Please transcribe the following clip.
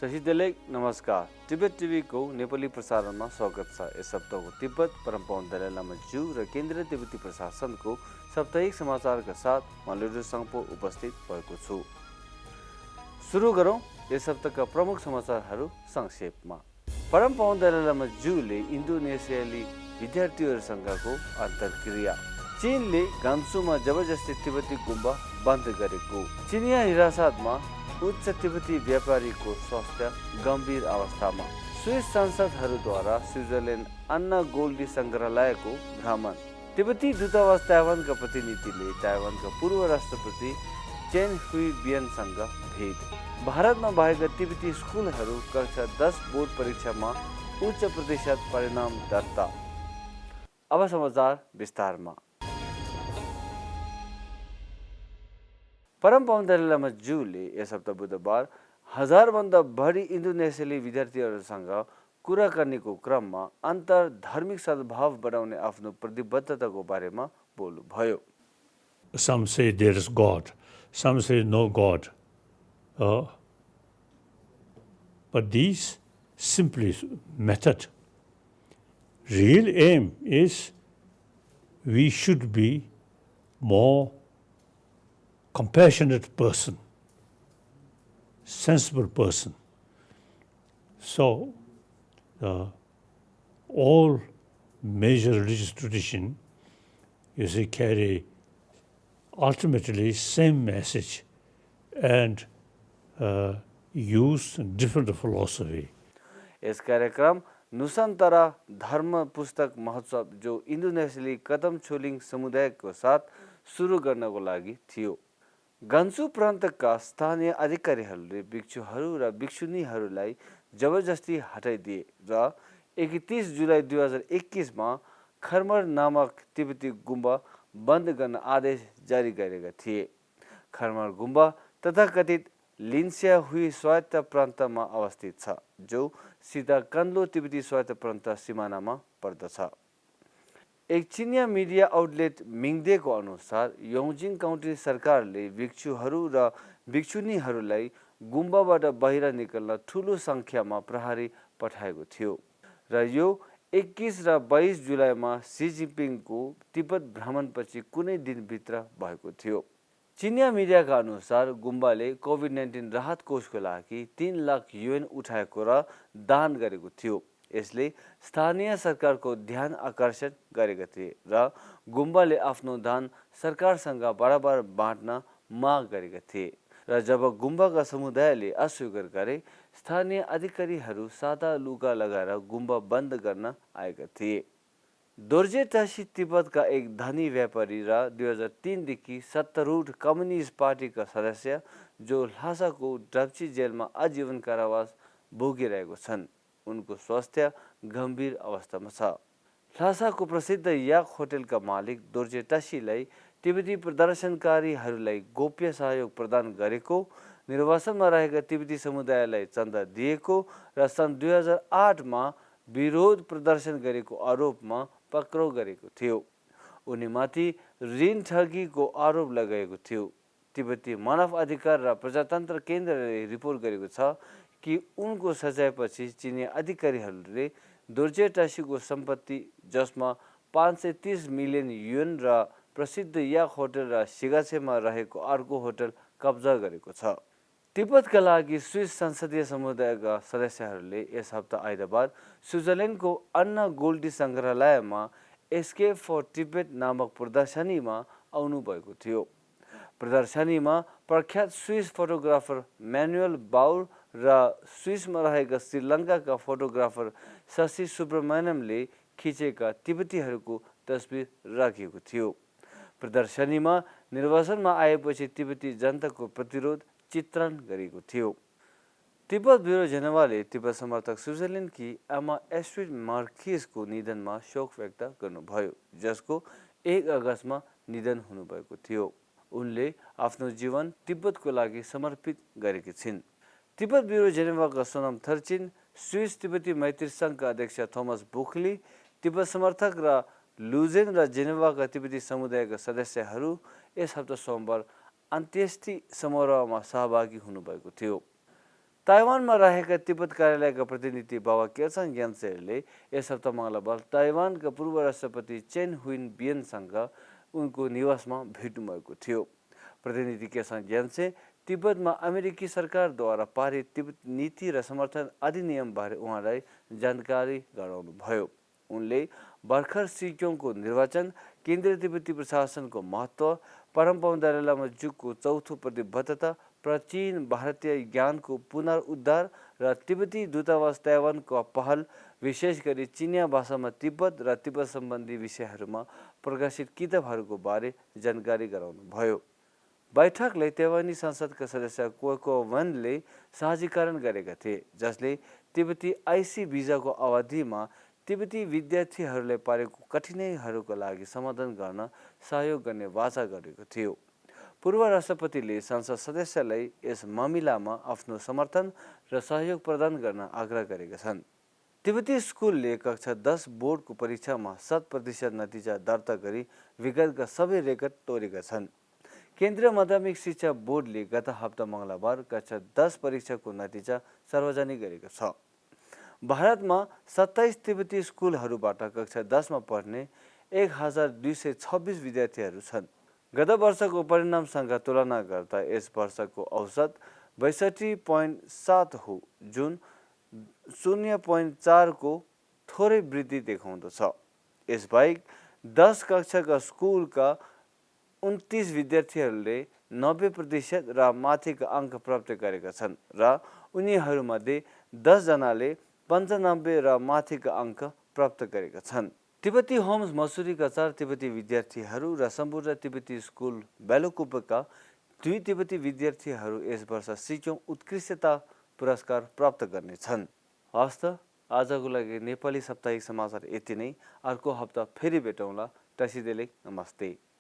तसिदेले नमस्कार तिब्बत टिभीको नेपाली प्रसारणमा स्वागत छ। यस हप्ताको तिब्बत परम पावन दलाई लामा ज्यू र केन्द्रीय तिब्बती प्रशासनको साप्ताहिक समाचारका साथ म लिडर सङ्पो उपस्थित भएको छु। सुरु गरौँ यस हप्ताका प्रमुख समाचारहरू संक्षेपमा। परम पावन दलाई लामा ज्यूले इन्डोनेसियाली विद्यार्थीहरूसँगको अन्तर्क्रिया। चीनले गान्सुमा जबरजस्ती तिब्बती गुम्बा बन्द गरेको। चिनिया हिरासतमा उच्च तिब्बती व्यापारीको स्वास्थ्य गम्भीर अवस्थामा। स्विस सांसदहरूद्वारा स्विजरल्यान्ड अन्ना गोल्डी सङ्ग्रहालयको भ्रमण। तिब्बती दूतावास ताइवानका प्रतिनिधिले ताइवानका पूर्व राष्ट्रपति चेन हुई बियनसँग भेट। भारतमा भएका तिब्बती स्कुलहरू कक्षा 10 बोर्ड परीक्षामा उच्च प्रतिशत परिणाम दर्ता। अब समाचार विस्तारमा। परम पावन दलाई लामा ज्यूले यस हप्ता बुधबार 1000भन्दा बढी इन्डोनेसियाली विद्यार्थीहरूसँग कुराकानीको क्रममा अन्तर धार्मिक सद्भाव बढाउने आफ्नो प्रतिबद्धताको बारेमा बोल्नुभयो। Some say there is God, some say no God. But these simply method. Real aim is we should be more compassionate person, sensible person. So all major religious tradition, you see, carry ultimately same message and use different philosophy. यस कार्यक्रम नुसन्तरा धर्म पुस्तक महोत्सव जो इन्डोनेसियाली कदम छोलिङ समुदायको साथ सुरु गर्नको लागि थियो। गान्सु प्रान्तका स्थानीय अधिकारीहरूले भिक्षुहरू र भिक्षुनीहरूलाई जबरजस्ती हटाइदिए र 31 जुलाई 2021मा खर्मर नामक तिब्बती गुम्बा बन्द गर्न आदेश जारी गरेका थिए। खर्मर गुम्बा तथाकथित लिन्सिया हुई स्वायत्त प्रान्तमा अवस्थित छ, जो सिधा कन्लो तिब्बती स्वायत्त प्रान्त सिमानामा पर्दछ। एक चिनिया मिडिया आउटलेट मिङदेको अनुसार योङजिङ काउन्टी सरकारले भिक्षुहरू र भिक्षुनीहरूलाई गुम्बाबाट बाहिर निकल्न ठुलो सङ्ख्यामा प्रहरी पठाएको थियो र यो 21 र 22 जुलाईमा सी जिनपिङको तिब्बत भ्रमणपछि कुनै दिनभित्र भएको थियो। चिनिया मिडियाका अनुसार गुम्बाले कोभिड-19 राहत कोषको लागि 3 लाख युएन उठाएको र दान गरेको थियो। यसले स्थानीय सरकारको ध्यान आकर्षण गरेका थिए र गुम्बाले आफ्नो दान सरकारसँग बराबर बाँड्न माग गरेका थिए र जब गुम्बाका समुदायले अस्वीकार गरे, स्थानीय अधिकारीहरू सादा लुगा लगाएर गुम्बा बन्द गर्न आएका थिए। दोर्जे टासी तिब्बतका एक धनी व्यापारी र 2003 देखि सत्तारूढ कम्युनिस्ट पार्टीका सदस्य जो ल्हासाको ड्रप्ची जेलमा आजीवन कारावास भोगिरहेको छन्। उनको स्वास्थ्य गम्भीर अवस्थामा छ। ल्हासाको प्रसिद्ध याक होटलका मालिक दोर्जे टासीलाई तिब्बती प्रदर्शनकारीहरूलाई गोप्य सहयोग प्रदान गरेको, निर्वासनमा रहेका तिब्बती समुदायलाई चन्दा दिएको र सन् 2008मा विरोध प्रदर्शन गरेको आरोपमा पक्राउ गरेको थियो। उनीमाथि ऋण ठगीको आरोप लगाएको थियो। तिब्बती मानव अधिकार र प्रजातन्त्र केन्द्रले रिपोर्ट गरेको छ कि उनको सजायपछि चिनिया अधिकारीहरूले दोर्जे टासीको सम्पत्ति, जसमा 530 मिलियन युएन र प्रसिद्ध याक होटल र सिगाछेमा रहेको अर्को होटल कब्जा गरेको छ। तिब्बतका लागि स्विस संसदीय समुदायका सदस्यहरूले यस हप्ता आइतबार स्विजरल्यान्डको अन्ना गोल्डी सङ्ग्रहालयमा एस्केप फर तिब्बत नामक प्रदर्शनीमा आउनुभएको थियो। प्रदर्शनीमा प्रख्यात स्विस फोटोग्राफर म्यानुएल बाउर र स्विसमा रहेका श्रीलङ्काका फोटोग्राफर शशि सुब्रमण्यमले खिचेका तिब्बतीहरूको तस्बिर राखिएको थियो। प्रदर्शनीमा निर्वासनमा आएपछि तिब्बती जनताको प्रतिरोध चित्रण गरेको थियो। तिब्बत ब्युरो जेनेवाले तिब्बत समर्थक स्विजरल्यान्डकी एमा एस्ट्रिड मार्किसको निधनमा शोक व्यक्त गर्नुभयो, जसको 1 अगस्तमा निधन हुनुभएको थियो। उनले आफ्नो जीवन तिब्बतको लागि समर्पित गरेकी छिन्। तिब्बत ब्युरो जेनेवाका सोनम थर्चिन, स्विस तिब्बती मैत्री सङ्घका अध्यक्ष थोमस बुखली, तिब्बत समर्थक र लुजेन र जेनेवाका तिब्बती समुदायका सदस्यहरू यस हप्ता सोमबार अन्त्येष्टि समारोहमा सहभागी हुनुभएको थियो। ताइवानमा रहेका तिब्बत कार्यालयका प्रतिनिधि बाबा केर्सन ग्यान्सेले यस हप्ता मङ्गलबार ताइवानका पूर्व राष्ट्रपति चेन हुइन बियनसँग उनको निवासमा भेट्नुभएको थियो। प्रतिनिधि केर्सन ग्यान्से तिब्बतमा अमेरिकी सरकारद्वारा पारित तिब्बत नीति र समर्थन अधिनियमबारे उहाँलाई जानकारी गराउनुभयो। उनले भर्खर सिक्योङको निर्वाचन, केन्द्रीय तिब्बती प्रशासनको महत्त्व, परम्परा दलाइ लामा जुगको चौथो प्रतिबद्धता, प्राचीन भारतीय ज्ञानको पुनरुद्धार र तिब्बती दूतावास ताइवानको पहल, विशेष गरी चिनिया भाषामा तिब्बत र तिब्बत सम्बन्धी विषयहरूमा प्रकाशित किताबहरूको बारे जानकारी गराउनुभयो। बैठकले ताइवानी संसदका सदस्य कोको वनले साझीकरण गरेका थिए, जसले तिब्बती आइसी भिजाको अवधिमा तिब्बती विद्यार्थीहरूले पारेको कठिनाइहरूका लागि समाधान गर्न सहयोग गर्ने वाचा गरेको थियो। पूर्व राष्ट्रपतिले संसद सदस्यलाई यस मामिलामा आफ्नो समर्थन र सहयोग प्रदान गर्न आग्रह गरेका छन्। तिब्बती स्कुलले कक्षा 10 बोर्डको परीक्षामा 100% नतिजा दर्ता गरी विगतका सबै रेकर्ड तोडेका छन्। केन्द्रीय माध्यमिक शिक्षा बोर्डले गत हप्ता मङ्गलबार कक्षा 10 परीक्षाको नतिजा सार्वजनिक गरेको छ। भारतमा 27 तिब्बती स्कुलहरूबाट कक्षा 10 मा पढ्ने 1226 विद्यार्थीहरू छन्। गत वर्षको परिणामसँग तुलना गर्दा यस वर्षको औसत 62.7 हो, जुन 0.4 को थोरै वृद्धि देखाउँदछ। यसबाहेक 10 कक्षाका स्कुलका 29 विद्यार्थीहरूले 90% र माथिका अङ्क प्राप्त गरेका छन् र उनीहरूमध्ये 10 जनाले 95 र माथिका अङ्क प्राप्त गरेका छन्। तिब्बती होम्स मसुरीका 4 तिब्बती विद्यार्थीहरू र सम्पूर्ण तिब्बती स्कुल बेलोकुपका 2 तिब्बती विद्यार्थीहरू यस वर्ष सिक्योङ उत्कृष्टता पुरस्कार प्राप्त गर्नेछन्। हस् त, आजको लागि नेपाली साप्ताहिक समाचार यति नै। अर्को हप्ता फेरि भेटौँला। टसिदेले नमस्ते।